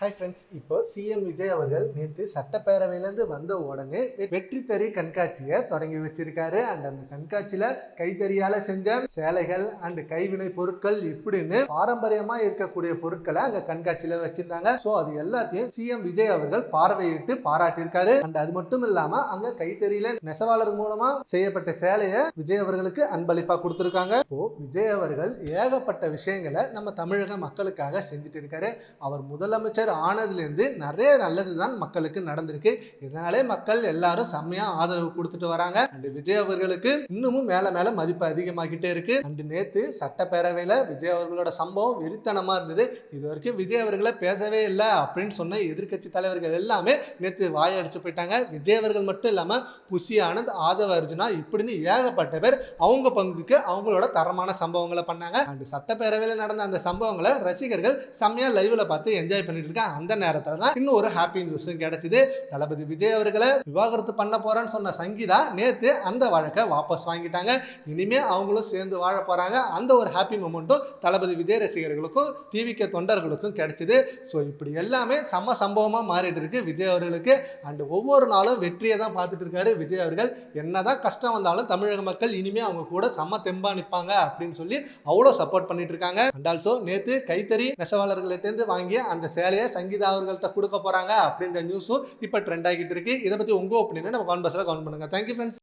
Hi friends, இப்போ CM Vijay அவர்கள் நேற்று சட்டப்பேரவையிலேருந்து வந்த உடனே வெற்றி தறி கண்காட்சியை தொடங்கி வச்சிருக்காரு. அண்ட் அந்த கண்காட்சியில கைத்தறியால செஞ்ச சேலைகள் அண்ட் கைவினை பொருட்கள் இப்படின்னு பாரம்பரியமா இருக்கக்கூடிய பொருட்களை அங்க கண்காட்சியில வச்சிருந்தாங்க. ஸோ அது எல்லாத்தையும் சிஎம் விஜய் அவர்கள் பார்வையிட்டு பாராட்டியிருக்காரு. அண்ட் அது மட்டும் இல்லாம அங்க கைத்தறியில நெசவாளர் மூலமா செய்யப்பட்ட சேலையை விஜய் அவர்களுக்கு அன்பளிப்பா கொடுத்திருக்காங்க. இப்போ விஜய் அவர்கள் ஏகப்பட்ட விஷயங்களை நம்ம தமிழக மக்களுக்காக செஞ்சுட்டு இருக்காரு. அவர் முதலமைச்சர் ஆனதுலேருந்து நிறைய நல்லதுதான் மக்களுக்கு நடந்திருக்கு. இதனாலே மக்கள் எல்லாரும் செம்மையா ஆதரவு கொடுத்துட்டு வராங்க. அண்ட் விஜய் அவர்களுக்கு இன்னமும் மேல மேல மதிப்பு அதிகமாகிட்டே இருக்கு. அண்ட் நேத்து சட்டப்பேரவையில விஜய் அவர்களோட சம்பவம் வெறித்தனமா இருந்தது. இது வரைக்கும் விஜய் அவர்களை பேசவே இல்லை அப்படின்னு சொன்ன எதிர்கட்சி தலைவர்கள் எல்லாமே நேத்து வாயடிச்சு போயிட்டாங்க. விஜய் அவர்கள் மட்டும் இல்லாம புசி ஆனந்த், ஆதவ அர்ஜுனா இப்படின்னு ஏகப்பட்ட பேர் அவங்க பங்குக்கு அவங்களோட தரமான சம்பவங்களை பண்ணாங்க. அண்ட் சட்டப்பேரவையில நடந்த அந்த சம்பவங்களை ரசிகர்கள் செம்மையா லைவ்ல பார்த்து என்ஜாய் பண்ணிட்டு இருக்காங்க. அந்த நேரத்துல தான் இன்னும் ஒரு ஹாப்பி நியூஸும் கிடைச்சது. தளபதி விஜய் அவர்களை விவாகரத்து பண்ண போறேன்னு சொன்ன சங்கீதா நேத்து அந்த வழக்கை வாபஸ் வாங்கிட்டாங்க. இனிமே அவங்களும் சேர்ந்து வாழ போறாங்க. அந்த ஒரு ஹாப்பி மொமெண்ட்டும் தளபதி விஜய் ரசிகர்களுக்கும் டிவிகே தொண்டர்களுக்கும் கிடைச்சது. ஸோ இப்படி எல்லாமே செம்ம சம்பவமா மாறிட்டு இருக்கு விஜய் அவர்களுக்கு. அண்ட் ஒவ்வொரு நாளும் வெற்றியை தான் பார்த்துட்டு இருக்காரு விஜய் அவர்கள். என்னதான் கஷ்டம் வந்தாலும் தமிழக மக்கள் இனிமே அவங்க கூட செம்ம தெம்பா நிற்பாங்க அப்படின்னு சொல்லி அவ்வளோ சப்போர்ட் பண்ணிட்டு இருக்காங்க. அண்ட் ஆல்சோ நேத்து கைத்தறி நெசவாளர்களிட்ட வாங்கிய அந்த சேலையை சங்கீதா அவர்கள்ட்ட கொடுக்க போறாங்க அப்படின்ற நியூஸும் இப்ப ட்ரெண்ட் ஆகிட்டு இருக்கு. இதை பத்தி உங்க ஒப்பீனியனை நம்ம கான்வர்ஸ்ல கமெண்ட் பண்ணுங்க. Thank you friends.